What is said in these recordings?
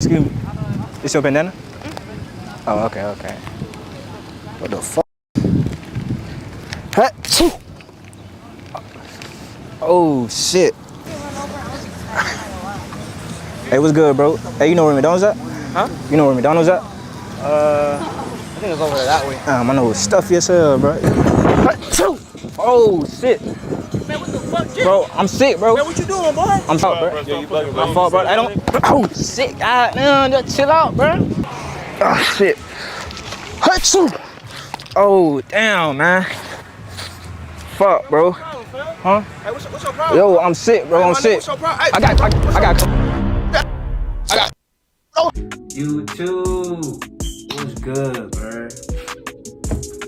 excuse me. It's your bandana? Oh, okay, okay. What the fuck? Oh, shit. Hey, what's good, bro? Hey, you know where McDonald's at? Huh? You know where McDonald's at? I think it's over that way. My nose stuffy as hell, bro. Oh, shit. Man, what the fuck, Jim? Bro, I'm sick, bro. Man, what you doing, boy? I'm out, bro. Yeah, you bugging, My fault, bro. I don't. Oh, shit. God damn, just chill out, bro. Oh, shit. Oh, damn, man. Fuck, bro. Huh? Hey, what's your problem? Yo, I'm sick, bro. I'm sick. What's your problem? Hey, I got. YouTube, what's good, bro?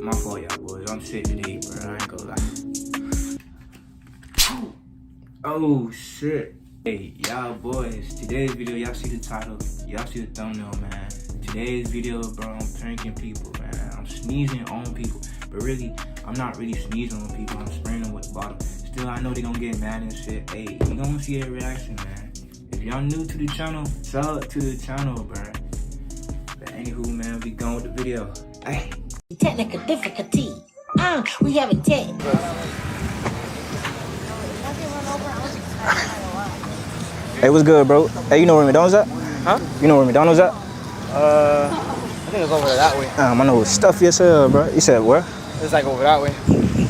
My fault, y'all boys. I'm sick today, bro. I ain't gonna lie. Oh shit. Hey, y'all boys. Today's video, y'all see the title, y'all see the thumbnail, man. Today's video, bro, I'm pranking people, man. I'm sneezing on people, but really, I'm not really sneezing on people. I'm spraying them with the bottle. Still, I know they gonna get mad and shit. Hey, we gonna see a reaction, man. If y'all new to the channel, sub to the channel, bro. But anywho, man, we going with the video. Hey. Technical difficulty. We have a tech. Hey, what's good, bro? Hey, you know where McDonald's at? Huh? You know where McDonald's at? I think it's over that way. My nose stuffy as hell, bro. You said where? It's like over that way.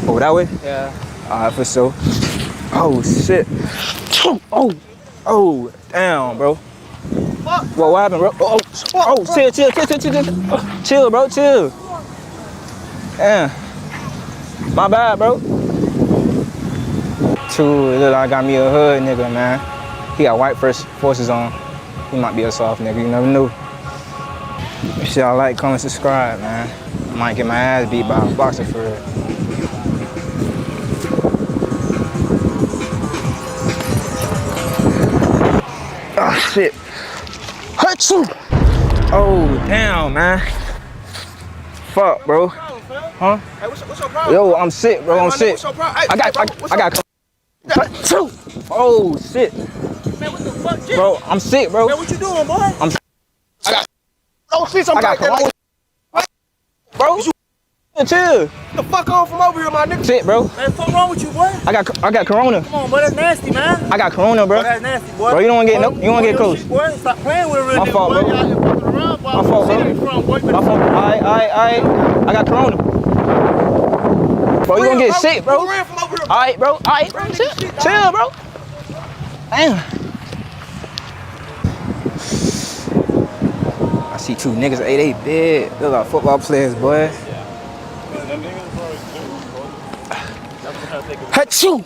Over that way? Yeah. Alright, for sure. Oh, shit. Oh, damn, bro. What happened, bro? Chill. Chill, bro, chill. Damn. My bad, bro. It look like I got me a hood nigga, man. He got white forces on. He might be a soft nigga, you never know. If y'all like, comment, subscribe, man. I might get my ass beat by a boxer for it. Oh, shit. Oh, damn, man. Fuck, bro. Huh? Hey, what's your problem? Yo, I'm sick, bro. I'm sick. What's your problem? Hey, I got. Oh, shit. Man, what the fuck, Jim? Bro, I'm sick, bro. Man, what you doing, boy? Don't see something like that. Bro, chill. Get the fuck on from over here, my nigga. Shit, bro. Man, what's wrong with you, boy? I got corona. Come on, boy, that's nasty, man. I got corona, bro. That's nasty, boy. Bro, you don't wanna get you don't wanna get close. Boy, stop playing with it, My fault, bro. My fault, bro. My fault. I got corona. Bro, you gonna get sick, bro. Alright, bro. Chill, bro. Damn. I see two niggas, they big. They're like football players, boy. Achoo!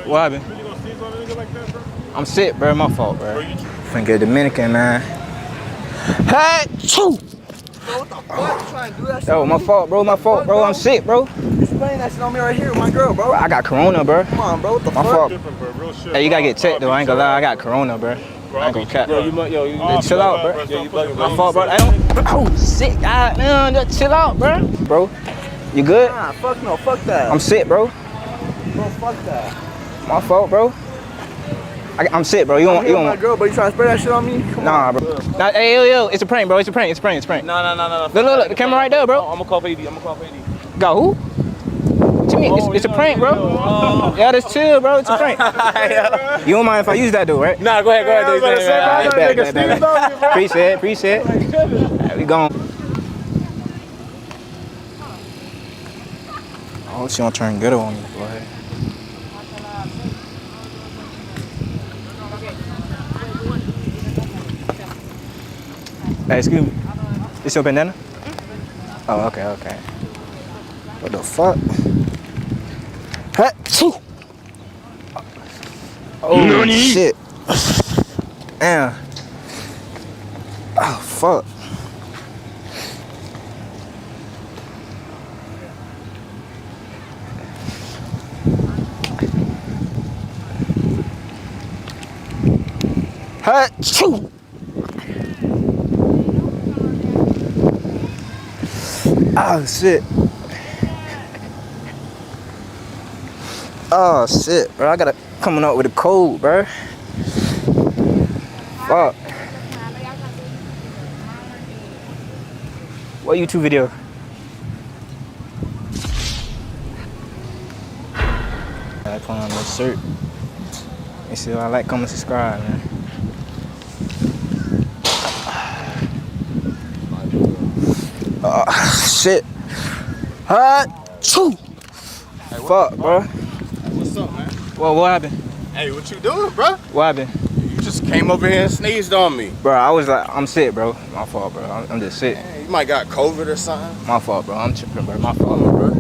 What happened? I'm sick, bro. My fault, bro. Finna get Dominican, man. Achoo! What the fuck? You trying to do that shit? Yo, my fault, bro. My fault, bro. I'm sick, bro. You spraying that shit on me right here with my girl, bro. I got corona, bro. Come on, bro. What the My fuck? fault. Hey, you gotta get checked, though. I ain't gonna lie. I got corona, bro. I ain't gonna cap. Hey, chill out, bro. My fault, bro. I don't. Oh, sick. God damn, just chill out, bro. Bro, you good? Nah, fuck no. Fuck that. I'm sick, bro. Bro, fuck that. My fault, bro. I'm sick, bro. You I'm don't. here with my girl, but you trying to spray that shit on me? Come Nah, on. bro. Nah, hey, yo, it's a prank, bro. It's a prank. No. Look, the camera right there, bro. I'm gonna call PD. Got who? What you mean? It's a prank, bro. Yeah, just chill, bro. It's a prank. You don't mind if I use that, though, right? Nah, go ahead. Bet. Appreciate it. Right, we gone. Oh, she don't turn good on me, boy. Hey, excuse me. It's your bandana? Oh, okay. What the fuck? Oh, shit. Damn. Oh, fuck. Achoo! Oh, shit. Oh, shit, bro. I gotta coming up with a cold, bro. Fuck. What YouTube video? I put on this shirt. You see what I like, comment, subscribe, man. Shit. Choo. Hey, Fuck, bro. What's up, man? What happened? Hey, what you doing, bro? What happened? You just came over here and sneezed on me. Bro, I was like, I'm sick, bro. My fault, bro. I'm just sick. Man, you might got COVID or something. My fault, bro. I'm tripping, bro. My fault, bro.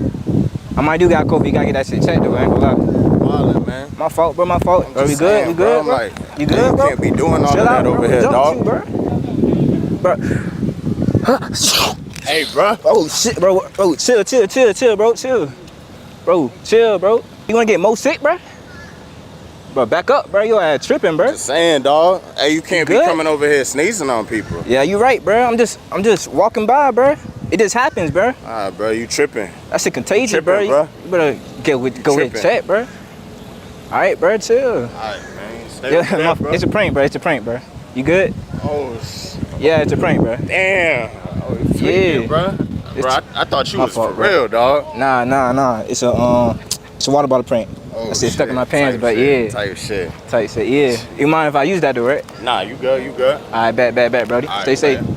I might do got COVID. You gotta get that shit checked, though. I ain't gonna lie. Wildin', man. My fault, bro. My fault. I'm Bro, we just good? saying, We good, I'm bro? like, You good, bro? You can't be doing all Chill of that out, bro. over here, Jump dog. you, bro. Bro. Hey, bro. Oh shit, bro. Bro, chill, bro. Chill. Bro, chill, bro. You wanna get more sick, bro? Bro, back up, bro. Your ass tripping, bro. Just saying, dog. Hey, you can't be good? coming over here sneezing on people. Yeah, you right, bro. I'm just walking by, bro. It just happens, bro. Bro, you tripping. That shit contagious, Tripping, bro. bro. You better go with Tripping. check, bro. All right, bro. Chill. All right, man. Stay Yeah, with that, bro. it's a prank, bro. It's a prank, bro. You good? Oh, Yeah, it's a prank, bro. damn. Oh, you Yeah. tweaking, bro. Bro, I thought you my was fault, for bro. real, dog. Nah. It's a water bottle prank. Oh, That shit stuck in my pants, Type but shit, yeah. Type shit. Tight shit, yeah. You mind if I use that though, right? Nah, you good, you good. All right, bet, bro. All Stay right, safe. man.